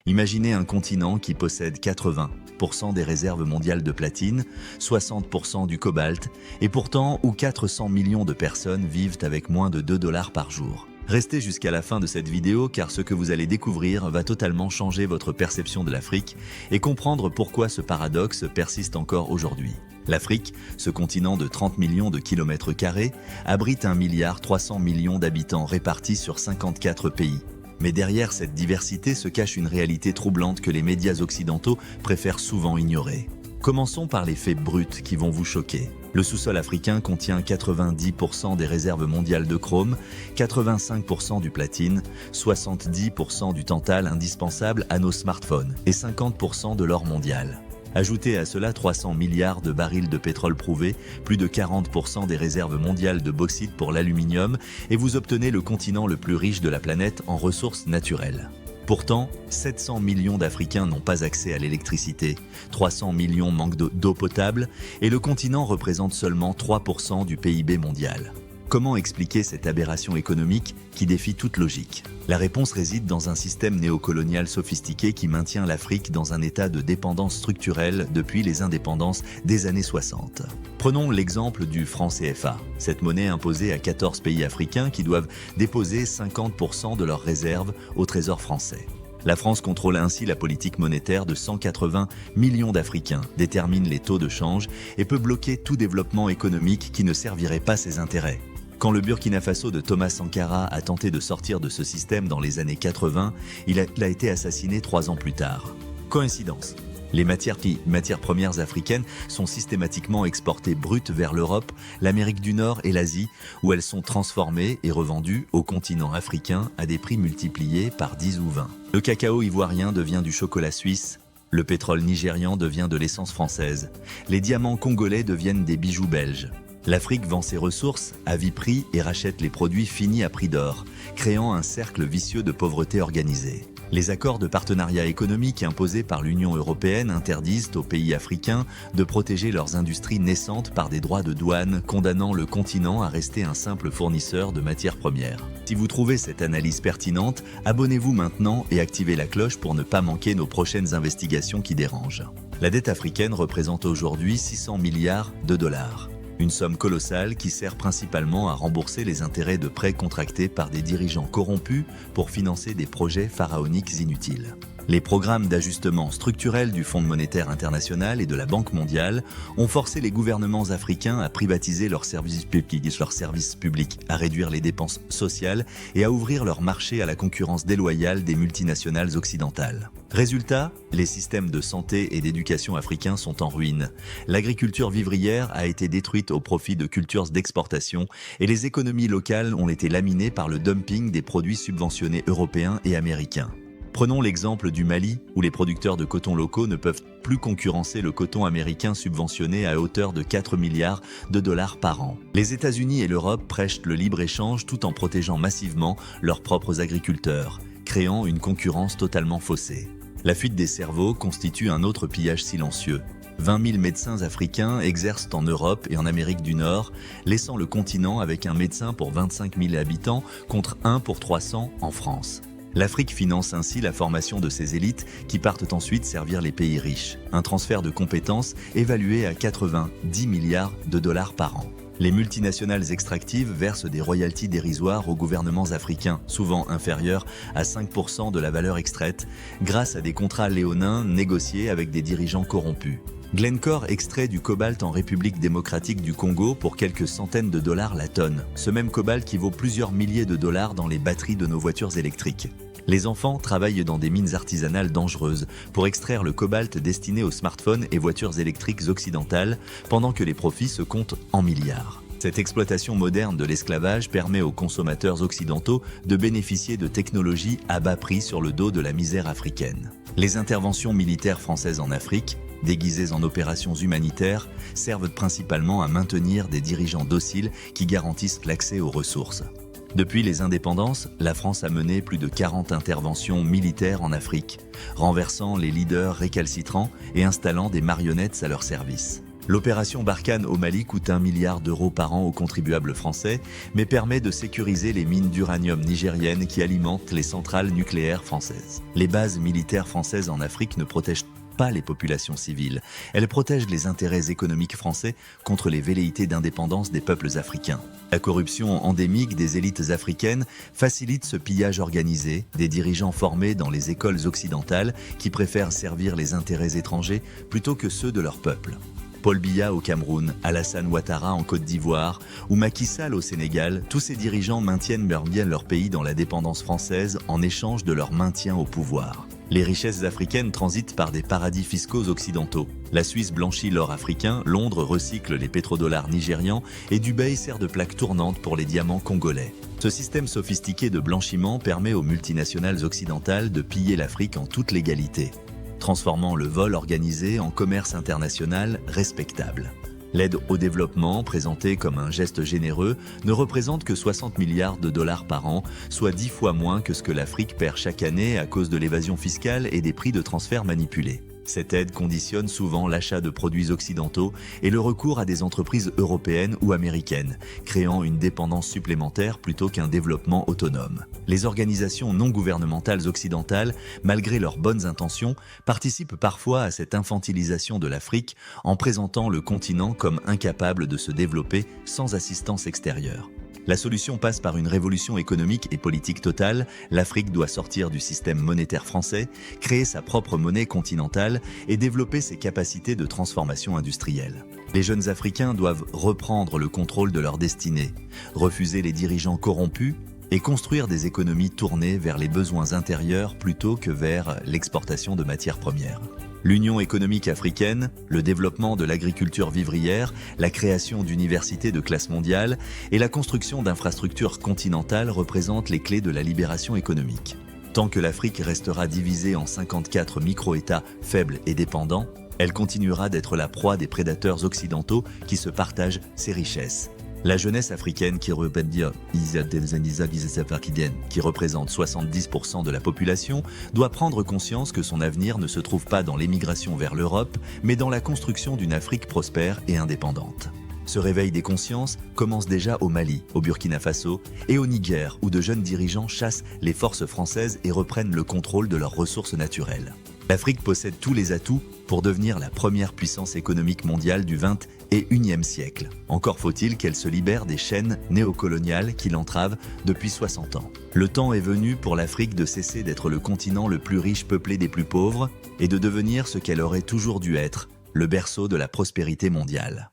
Imaginez un continent qui possède 80% des réserves mondiales de platine, 60% du cobalt, et pourtant où 400 millions de personnes vivent avec moins de 2 dollars par jour. Restez jusqu'à la fin de cette vidéo car ce que vous allez découvrir va totalement changer votre perception de l'Afrique et comprendre pourquoi ce paradoxe persiste encore aujourd'hui. L'Afrique, ce continent de 30 millions de kilomètres carrés, abrite 1,3 milliard d'habitants répartis sur 54 pays. Mais derrière cette diversité se cache une réalité troublante que les médias occidentaux préfèrent souvent ignorer. Commençons par les faits bruts qui vont vous choquer. Le sous-sol africain contient 90% des réserves mondiales de chrome, 85% du platine, 70% du tantal indispensable à nos smartphones et 50% de l'or mondial. Ajoutez à cela 300 milliards de barils de pétrole prouvé, plus de 40% des réserves mondiales de bauxite pour l'aluminium et vous obtenez le continent le plus riche de la planète en ressources naturelles. Pourtant, 700 millions d'Africains n'ont pas accès à l'électricité, 300 millions manquent d'eau potable et le continent représente seulement 3% du PIB mondial. Comment expliquer cette aberration économique qui défie toute logique? La réponse réside dans un système néocolonial sophistiqué qui maintient l'Afrique dans un état de dépendance structurelle depuis les indépendances des années 60. Prenons l'exemple du franc CFA, cette monnaie imposée à 14 pays africains qui doivent déposer 50% de leurs réserves au Trésor français. La France contrôle ainsi la politique monétaire de 180 millions d'Africains, détermine les taux de change et peut bloquer tout développement économique qui ne servirait pas ses intérêts. Quand le Burkina Faso de Thomas Sankara a tenté de sortir de ce système dans les années 80, il a été assassiné 3 ans plus tard. Coïncidence? Les matières premières africaines sont systématiquement exportées brutes vers l'Europe, l'Amérique du Nord et l'Asie, où elles sont transformées et revendues au continent africain à des prix multipliés par 10 ou 20. Le cacao ivoirien devient du chocolat suisse, le pétrole nigérian devient de l'essence française, les diamants congolais deviennent des bijoux belges. L'Afrique vend ses ressources à vil prix et rachète les produits finis à prix d'or, créant un cercle vicieux de pauvreté organisée. Les accords de partenariat économique imposés par l'Union européenne interdisent aux pays africains de protéger leurs industries naissantes par des droits de douane, condamnant le continent à rester un simple fournisseur de matières premières. Si vous trouvez cette analyse pertinente, abonnez-vous maintenant et activez la cloche pour ne pas manquer nos prochaines investigations qui dérangent. La dette africaine représente aujourd'hui 600 milliards de dollars. Une somme colossale qui sert principalement à rembourser les intérêts de prêts contractés par des dirigeants corrompus pour financer des projets pharaoniques inutiles. Les programmes d'ajustement structurel du Fonds monétaire international et de la Banque mondiale ont forcé les gouvernements africains à privatiser leurs services publics, à réduire les dépenses sociales et à ouvrir leurs marchés à la concurrence déloyale des multinationales occidentales. Résultat, les systèmes de santé et d'éducation africains sont en ruine. L'agriculture vivrière a été détruite au profit de cultures d'exportation et les économies locales ont été laminées par le dumping des produits subventionnés européens et américains. Prenons l'exemple du Mali, où les producteurs de coton locaux ne peuvent plus concurrencer le coton américain subventionné à hauteur de 4 milliards de dollars par an. Les États-Unis et l'Europe prêchent le libre-échange tout en protégeant massivement leurs propres agriculteurs, créant une concurrence totalement faussée. La fuite des cerveaux constitue un autre pillage silencieux. 20 000 médecins africains exercent en Europe et en Amérique du Nord, laissant le continent avec un médecin pour 25 000 habitants contre 1 pour 300 en France. L'Afrique finance ainsi la formation de ses élites qui partent ensuite servir les pays riches. Un transfert de compétences évalué à 90 milliards de dollars par an. Les multinationales extractives versent des royalties dérisoires aux gouvernements africains, souvent inférieures à 5% de la valeur extraite, grâce à des contrats léonins négociés avec des dirigeants corrompus. Glencore extrait du cobalt en République démocratique du Congo pour quelques centaines de dollars la tonne. Ce même cobalt qui vaut plusieurs milliers de dollars dans les batteries de nos voitures électriques. Les enfants travaillent dans des mines artisanales dangereuses pour extraire le cobalt destiné aux smartphones et voitures électriques occidentales, pendant que les profits se comptent en milliards. Cette exploitation moderne de l'esclavage permet aux consommateurs occidentaux de bénéficier de technologies à bas prix sur le dos de la misère africaine. Les interventions militaires françaises en Afrique, déguisées en opérations humanitaires, servent principalement à maintenir des dirigeants dociles qui garantissent l'accès aux ressources. Depuis les indépendances, la France a mené plus de 40 interventions militaires en Afrique, renversant les leaders récalcitrants et installant des marionnettes à leur service. L'opération Barkhane au Mali coûte 1 milliard d'euros par an aux contribuables français, mais permet de sécuriser les mines d'uranium nigériennes qui alimentent les centrales nucléaires françaises. Les bases militaires françaises en Afrique ne protègent pas les populations civiles. Elles protègent les intérêts économiques français contre les velléités d'indépendance des peuples africains. La corruption endémique des élites africaines facilite ce pillage organisé des dirigeants formés dans les écoles occidentales qui préfèrent servir les intérêts étrangers plutôt que ceux de leur peuple. Paul Biya au Cameroun, Alassane Ouattara en Côte d'Ivoire ou Macky Sall au Sénégal, tous ces dirigeants maintiennent bien leur pays dans la dépendance française en échange de leur maintien au pouvoir. Les richesses africaines transitent par des paradis fiscaux occidentaux. La Suisse blanchit l'or africain, Londres recycle les pétrodollars nigérians et Dubaï sert de plaque tournante pour les diamants congolais. Ce système sophistiqué de blanchiment permet aux multinationales occidentales de piller l'Afrique en toute légalité, transformant le vol organisé en commerce international respectable. L'aide au développement, présentée comme un geste généreux, ne représente que 60 milliards de dollars par an, soit 10 fois moins que ce que l'Afrique perd chaque année à cause de l'évasion fiscale et des prix de transfert manipulés. Cette aide conditionne souvent l'achat de produits occidentaux et le recours à des entreprises européennes ou américaines, créant une dépendance supplémentaire plutôt qu'un développement autonome. Les organisations non gouvernementales occidentales, malgré leurs bonnes intentions, participent parfois à cette infantilisation de l'Afrique en présentant le continent comme incapable de se développer sans assistance extérieure. La solution passe par une révolution économique et politique totale. L'Afrique doit sortir du système monétaire français, créer sa propre monnaie continentale et développer ses capacités de transformation industrielle. Les jeunes Africains doivent reprendre le contrôle de leur destinée, refuser les dirigeants corrompus et construire des économies tournées vers les besoins intérieurs plutôt que vers l'exportation de matières premières. L'Union économique africaine, le développement de l'agriculture vivrière, la création d'universités de classe mondiale et la construction d'infrastructures continentales représentent les clés de la libération économique. Tant que l'Afrique restera divisée en 54 micro-États faibles et dépendants, elle continuera d'être la proie des prédateurs occidentaux qui se partagent ses richesses. La jeunesse africaine qui représente 70% de la population doit prendre conscience que son avenir ne se trouve pas dans l'émigration vers l'Europe, mais dans la construction d'une Afrique prospère et indépendante. Ce réveil des consciences commence déjà au Mali, au Burkina Faso et au Niger, où de jeunes dirigeants chassent les forces françaises et reprennent le contrôle de leurs ressources naturelles. L'Afrique possède tous les atouts pour devenir la première puissance économique mondiale du XXIe siècle. Encore faut-il qu'elle se libère des chaînes néocoloniales qui l'entravent depuis 60 ans. Le temps est venu pour l'Afrique de cesser d'être le continent le plus riche peuplé des plus pauvres et de devenir ce qu'elle aurait toujours dû être, le berceau de la prospérité mondiale.